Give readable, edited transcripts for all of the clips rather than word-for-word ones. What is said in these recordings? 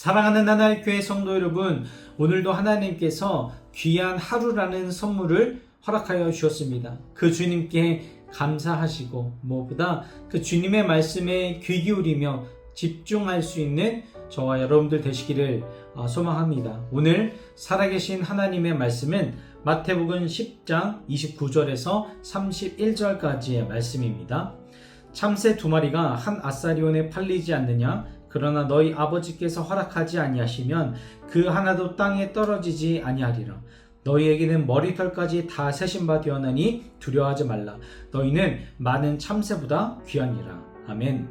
사랑하는 하나님교회 성도 여러분, 오늘도 하나님께서 귀한 하루라는 선물을 허락하여 주셨습니다. 그 주님께 감사하시고 무엇보다 그 주님의 말씀에 귀 기울이며 집중할 수 있는 저와 여러분들 되시기를 소망합니다. 오늘 살아계신 하나님의 말씀은 마태복음 10장 29절에서 31절까지의 말씀입니다. 참새 두 마리가 한 아사리온에 팔리지 않느냐? 그러나 너희 아버지께서 허락하지 아니하시면 그 하나도 땅에 떨어지지 아니하리라. 너희에게는 머리털까지 다 세신 바 되었나니 두려워하지 말라. 너희는 많은 참새보다 귀하니라. 아멘.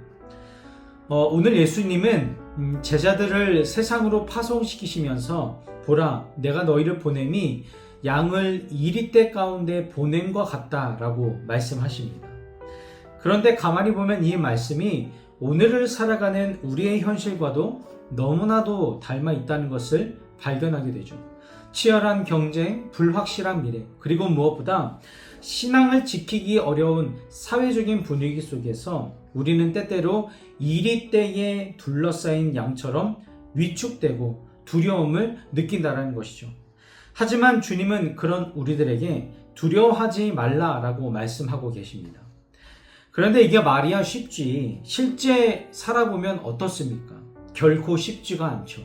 오늘 예수님은 제자들을 세상으로 파송시키시면서 보라, 내가 너희를 보냄이 양을 이리떼 가운데 보냄과 같다라고 말씀하십니다. 그런데 가만히 보면 이 말씀이 오늘을 살아가는 우리의 현실과도 너무나도 닮아 있다는 것을 발견하게 되죠. 치열한 경쟁, 불확실한 미래, 그리고 무엇보다 신앙을 지키기 어려운 사회적인 분위기 속에서 우리는 때때로 이리떼에 둘러싸인 양처럼 위축되고 두려움을 느낀다는 것이죠. 하지만 주님은 그런 우리들에게 두려워하지 말라라고 말씀하고 계십니다. 그런데 이게 말이야 쉽지, 실제 살아보면 어떻습니까? 결코 쉽지가 않죠.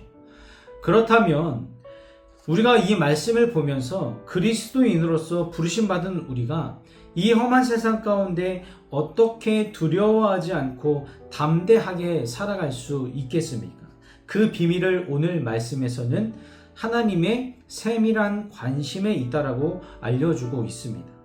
그렇다면 우리가 이 말씀을 보면서 그리스도인으로서 부르심받은 우리가 이 험한 세상 가운데 어떻게 두려워하지 않고 담대하게 살아갈 수 있겠습니까? 그 비밀을 오늘 말씀에서는 하나님의 세밀한 관심에 있다라고 알려주고 있습니다.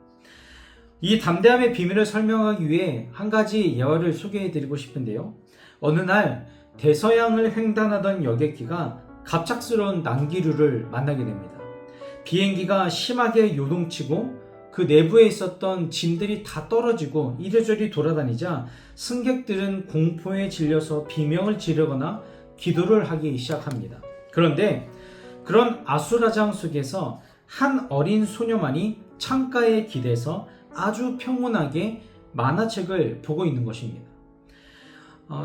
이 담대함의 비밀을 설명하기 위해 한 가지 예화를 소개해드리고 싶은데요. 어느 날 대서양을 횡단하던 여객기가 갑작스러운 난기류를 만나게 됩니다. 비행기가 심하게 요동치고 그 내부에 있었던 짐들이 다 떨어지고 이리저리 돌아다니자 승객들은 공포에 질려서 비명을 지르거나 기도를 하기 시작합니다. 그런데 그런 아수라장 속에서 한 어린 소녀만이 창가에 기대서 아주 평온하게 만화책을 보고 있는 것입니다.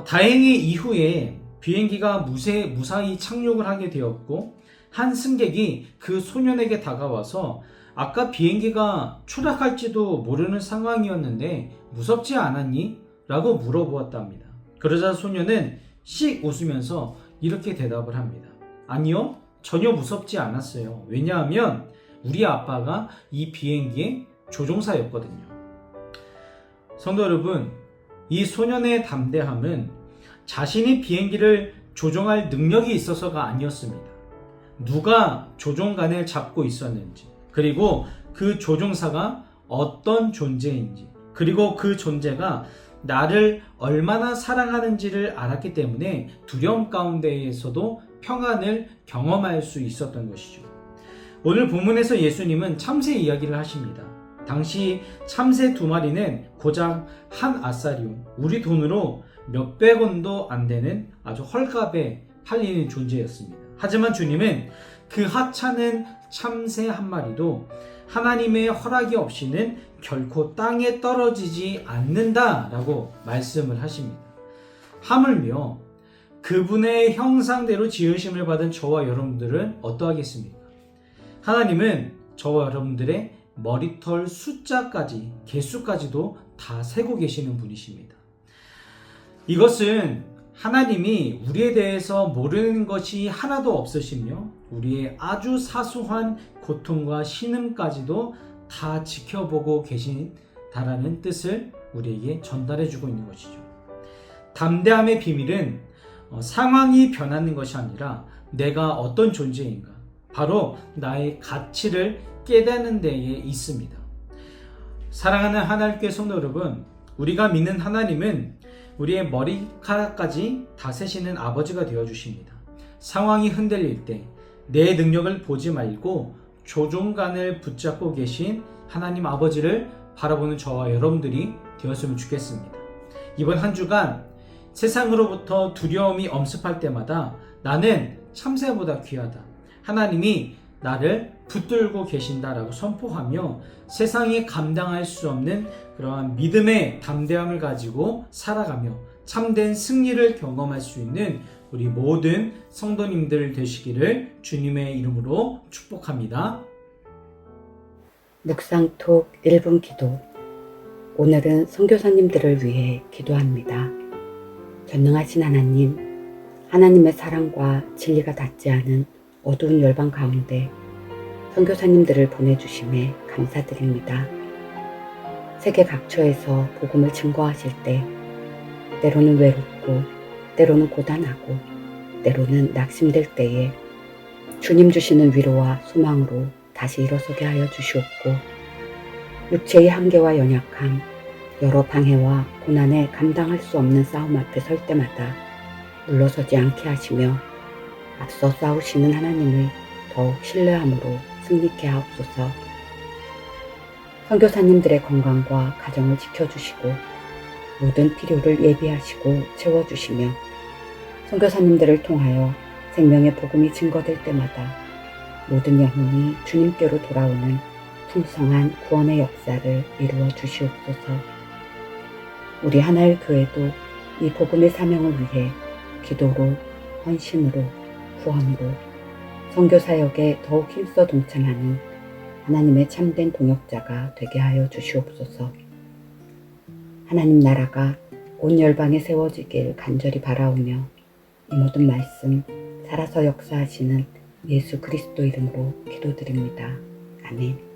다행히 이후에 비행기가 무사히 착륙을 하게 되었고 한 승객이 그 소년에게 다가와서 아까 비행기가 추락할지도 모르는 상황이었는데 무섭지 않았니? 라고 물어보았답니다. 그러자 소년은 씩 웃으면서 이렇게 대답을 합니다. 아니요, 전혀 무섭지 않았어요. 왜냐하면 우리 아빠가 이 비행기의 조종사였거든요. 성도 여러분, 이 소년의 담대함은 자신이 비행기를 조종할 능력이 있어서가 아니었습니다. 누가 조종관을 잡고 있었는지, 그리고 그 조종사가 어떤 존재인지, 그리고 그 존재가 나를 얼마나 사랑하는지를 알았기 때문에 두려움 가운데에서도 평안을 경험할 수 있었던 것이죠. 오늘 본문에서 예수님은 참새 이야기를 하십니다. 당시 참새 두 마리는 고작 한 아사리온, 우리 돈으로 몇백 원도 안 되는 아주 헐값에 팔리는 존재였습니다. 하지만 주님은 그 하찮은 참새 한 마리도 하나님의 허락이 없이는 결코 땅에 떨어지지 않는다라고 말씀을 하십니다. 하물며 그분의 형상대로 지으심을 받은 저와 여러분들은 어떠하겠습니까? 하나님은 저와 여러분들의 머리털 숫자까지, 개수까지도 다 세고 계시는 분이십니다. 이것은 하나님이 우리에 대해서 모르는 것이 하나도 없으시며 우리의 아주 사소한 고통과 신음까지도 다 지켜보고 계신다라는 뜻을 우리에게 전달해주고 있는 것이죠. 담대함의 비밀은 상황이 변하는 것이 아니라 내가 어떤 존재인가, 바로 나의 가치를 깨닫는 데에 있습니다. 사랑하는 하나님께 성도 여러분, 우리가 믿는 하나님은 우리의 머리카락까지 다 세시는 아버지가 되어주십니다. 상황이 흔들릴 때 내 능력을 보지 말고 조종관을 붙잡고 계신 하나님 아버지를 바라보는 저와 여러분들이 되었으면 좋겠습니다. 이번 한 주간 세상으로부터 두려움이 엄습할 때마다 나는 참새보다 귀하다, 하나님이 나를 붙들고 계신다라고 선포하며 세상이 감당할 수 없는 그러한 믿음의 담대함을 가지고 살아가며 참된 승리를 경험할 수 있는 우리 모든 성도님들 되시기를 주님의 이름으로 축복합니다. 묵상톡 1분 기도. 오늘은 선교사님들을 위해 기도합니다. 전능하신 하나님, 하나님의 사랑과 진리가 닿지 않은 어두운 열방 가운데 선교사님들을 보내주심에 감사드립니다. 세계 각처에서 복음을 증거하실 때 때로는 외롭고 때로는 고단하고 때로는 낙심될 때에 주님 주시는 위로와 소망으로 다시 일어서게 하여 주시옵고, 육체의 한계와 연약함, 여러 방해와 고난에 감당할 수 없는 싸움 앞에 설 때마다 물러서지 않게 하시며 앞서 싸우시는 하나님을 더욱 신뢰함으로 승리케 하옵소서. 선교사님들의 건강과 가정을 지켜주시고 모든 필요를 예비하시고 채워주시며 선교사님들을 통하여 생명의 복음이 증거될 때마다 모든 영혼이 주님께로 돌아오는 풍성한 구원의 역사를 이루어 주시옵소서. 우리 하나의 교회도 이 복음의 사명을 위해 기도로, 헌신으로, 후원으로 선교사역에 더욱 힘써 동참하는 하나님의 참된 동역자가 되게 하여 주시옵소서. 하나님 나라가 온 열방에 세워지길 간절히 바라오며 이 모든 말씀 살아서 역사하시는 예수 그리스도 이름으로 기도드립니다. 아멘.